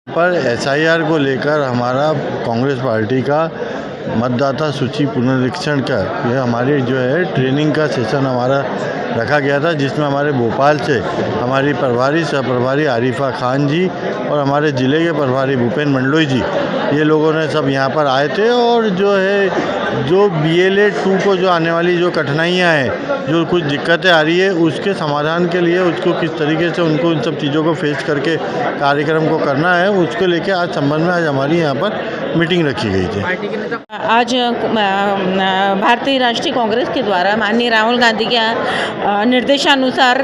पर एसआईआर को लेकर हमारा कांग्रेस पार्टी का मतदाता सूची पुनरीक्षण का यह हमारी जो है ट्रेनिंग का सेशन हमारा रखा गया था, जिसमें हमारे भोपाल से हमारी प्रभारी सह प्रभारी आरिफा खान जी और हमारे ज़िले के प्रभारी भूपेन मंडलोई जी, ये लोगों ने सब यहाँ पर आए थे। और जो है जो BLA 2 को जो आने वाली जो कठिनाइयाँ हैं, जो कुछ दिक्कतें आ रही है, उसके समाधान के लिए उसको किस तरीके से उनको इन सब चीज़ों को फेस करके कार्यक्रम को करना है, उसको लेके आज संबंध में आज हमारी यहाँ पर मीटिंग रखी गई थी। आज भारतीय राष्ट्रीय कांग्रेस के द्वारा माननीय राहुल गांधी के निर्देशानुसार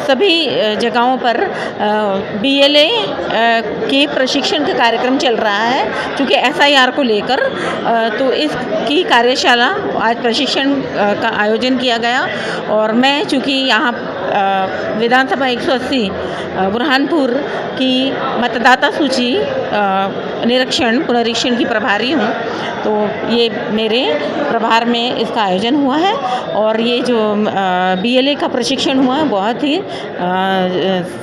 सभी जगहों पर BLA के प्रशिक्षण का कार्यक्रम चल रहा है। चूँकि SIR को लेकर तो इसकी कार्यशाला आज प्रशिक्षण का आयोजन किया गया और मैं चूँकि यहाँ विधानसभा 180 बुरहानपुर की मतदाता सूची पुनरीक्षण की प्रभारी हूँ, तो ये मेरे प्रभार में इसका आयोजन हुआ है। और ये जो BLA का प्रशिक्षण हुआ है बहुत ही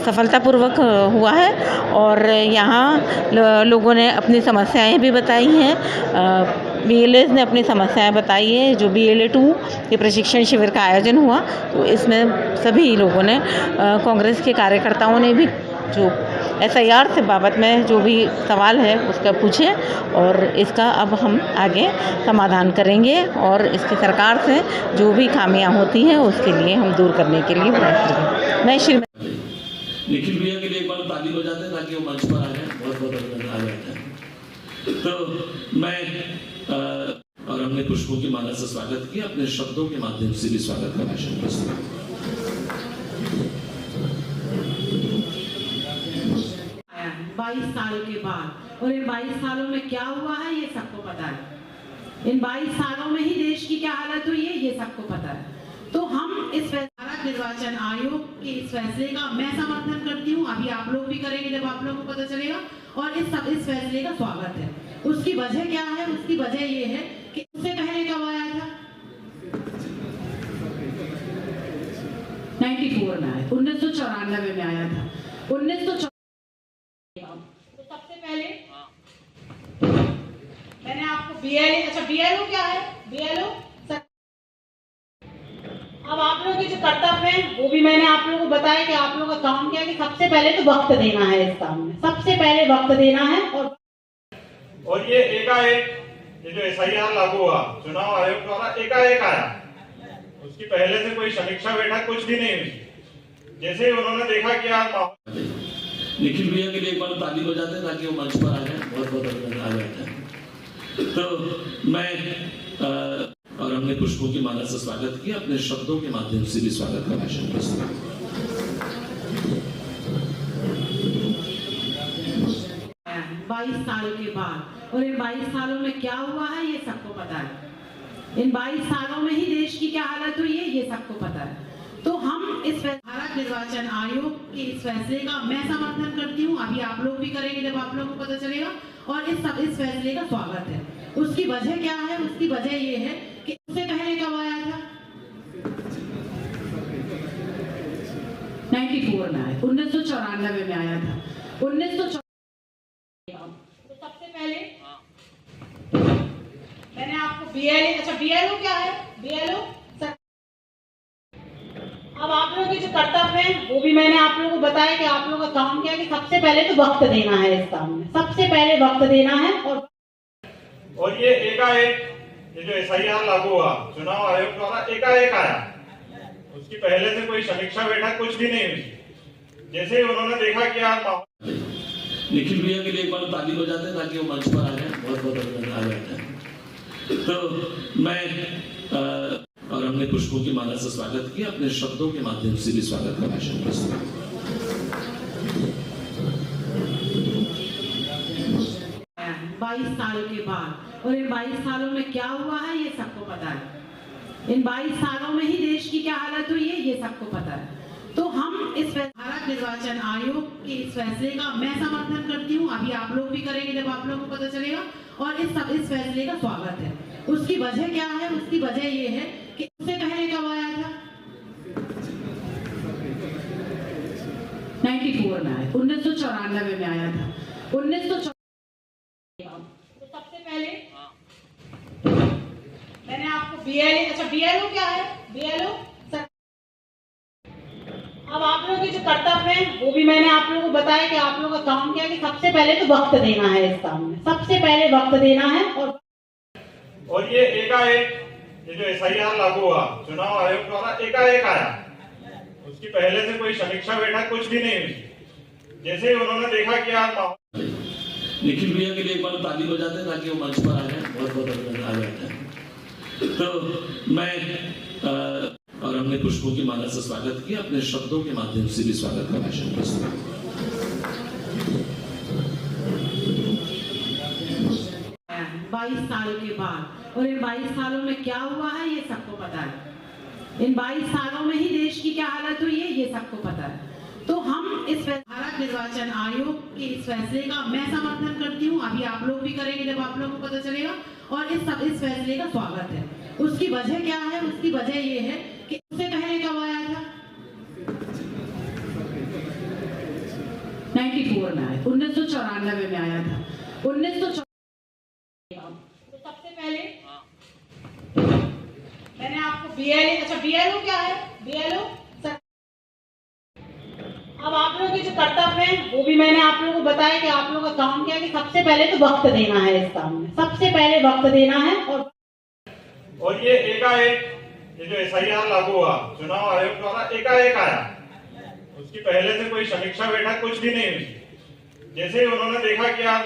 सफलतापूर्वक हुआ है और यहाँ लोगों ने अपनी समस्याएं भी बताई हैं। BLAs ने अपनी समस्याएं बताई है। जो BLA 2 के प्रशिक्षण शिविर का आयोजन हुआ तो इसमें सभी लोगों ने कांग्रेस के कार्यकर्ताओं ने भी जो SIR से बाबत में जो भी सवाल है उसका पूछे और इसका अब हम आगे समाधान करेंगे और इसकी सरकार से जो भी खामियां होती हैं उसके लिए हम दूर करने के लिए प्रयास करेंगे। मैं श्री निखिल भैया के लिए एक बार ताली बजाते हैं ताकि वो मंच पर आ जाए। बहुत बहुत अभिनंदन आ जाता है। तो मैं और हमने पुष्पों की माला से स्वागत किया, अपने शब्दों के माध्यम से भी स्वागत का भाषण प्रस्तुत। 22 साल के बाद, और इन 22 सालों में क्या हुआ है ये सबको पता है। इन 22 सालों में ही देश की क्या हालत हुई है ये सबको पता है। तो हम इस भारत निर्वाचन आयोग के इस फैसले का मैं समर्थन करती हूँ। अभी आप लोग भी करेंगे जब आप लोगों को पता चलेगा, और इस फैसले का स्वागत है। उसकी वजह क्या है? उसकी वजह ये है कि उससे पहले कब आया था? 94 में आया, 1994 में आया था। 1994 तो सबसे पहले मैंने आपको BLO क्या है? BLO अब आप लोगों के जो कर्तव्य है वो भी मैंने आप लोगों को बताया कि आप लोगों का काम क्या है कि सबसे पहले तो वक्त देना है इस काम में। सबसे पहले वक्त देना है। और ये एकाएक ये जो SIR लागू हुआ चुनाव आयोग द्वारा एकाएक आया, उसकी पहले से कोई समीक्षा बैठक कुछ भी नहीं हुई। जैसे ही उन्होंने देखा कि यार निखिल भैया के लिए एक बार ताली बजाते हैं ताकि वो मंच पर आ जाए। बहुत बहुत अभिनंदन आ जाता है। तो मैं और हमने पुष्पों की माला से स्वागत किया, अपने शब्दों के माध्यम से भी स्वागत का भाषण प्रस्तुत। 22 साल के बाद, और इन 22 सालों में क्या हुआ है ये सबको पता है। इन 22 सालों में ही देश की क्या हालत हुई है ये सबको पता है। तो हम इस भारत निर्वाचन आयोग के इस फैसले का मैं समर्थन करती हूँ। अभी आप लोग भी करेंगे जब आप लोगों को पता चलेगा, और इस फैसले का स्वागत है। उसकी वजह क्या है? उसकी वजह ये है कि उससे पहले कब आया था? 94 में आया, 1994 में आया था। 1994 तो सबसे पहले मैंने आपको BLO क्या है? BLO अब आप लोगों के जो कर्तव्य है वो भी मैंने आप लोगों को बताया कि आप लोगों का काम क्या है कि सबसे पहले तो वक्त देना है इस काम में। सबसे पहले वक्त देना है। और ये एकाएक ये जो SIR लागू हुआ चुनाव आयोग द्वारा एकाएक आया, उसकी पहले से कोई समीक्षा बैठक कुछ भी नहीं हुई। जैसे ही उन्होंने देखा कि यार निखिल भैया के लिए एक बार ताली बजाते हैं ताकि वो मंच पर आ जाए। बहुत बहुत अभिनंदन आ जाता है। तो मैं और हमने पुष्पों की माला से स्वागत किया, अपने शब्दों के माध्यम से भी स्वागत का भाषण प्रस्तुत। 22 साल के बाद, और इन 22 सालों में क्या हुआ है ये सबको पता है। इन 22 सालों में ही देश की क्या हालत हुई है ये सबको पता है। तो हम इस भारत निर्वाचन आयोग के इस फैसले का मैं समर्थन करती हूँ। अभी आप लोग भी करेंगे जब आप लोगों को पता चलेगा, और इस फैसले का स्वागत है। उसकी वजह क्या है? उसकी वजह ये है कि उससे पहले कब आया था? 94 में आया, 1994 में आया था। 1994 तो सबसे पहले मैंने आपको बीएलओ क्या है? बीएलओ अब आप लोगों के जो कर्तव्य है वो भी मैंने आप लोगों को बताया कि आप लोगों का काम क्या है कि सबसे पहले तो वक्त देना है इस काम में, सबसे पहले वक्त देना है। और ये एकाएक ये जो एसआईआर लागू हुआ चुनाव आयोग द्वारा एकाएक आया, उसकी पहले से कोई समीक्षा बैठक कुछ भी नहीं हुई। जैसे ही उन्होंने देखा कि यार निखिल भैया के लिए एक बार ताली बजाते हैं ताकि वो मंच पर आ जाए। बहुत बहुत अभिनंदन आ जाता है। तो मैं और हमने पुष्पों की माला से स्वागत किया, अपने शब्दों के माध्यम से भी स्वागत का भाषण प्रस्तुत किया। 22 साल के बाद, और इन 22 सालों में क्या हुआ है ये सबको पता है। इन 22 सालों में ही देश की क्या हालत हुई है ये सबको पता है। तो हम इस भारत निर्वाचन आयोग के इस फैसले का मैं समर्थन करती हूँ। अभी आप लोग भी करेंगे जब आप लोगों को पता चलेगा, और इस फैसले का स्वागत है। उसकी वजह क्या है? उसकी वजह ये है कि उससे पहले कब आया था? 94 में आया, 1994 में आया था। 1994 तो सबसे पहले मैंने आपको बीएलओ क्या है? बीएलओ अब आप लोगों के जो कर्तव्य है वो भी मैंने आप लोगों को बताया कि आप लोगों का काम क्या है कि सबसे पहले तो वक्त देना है इस काम में, सबसे पहले वक्त देना है। और ये एकाएक ये जो एसआईआर लागू हुआ चुनाव आयोग द्वारा एकाएक आया, उसकी पहले से कोई समीक्षा बैठक कुछ भी नहीं हुई। जैसे ही उन्होंने देखा कि यार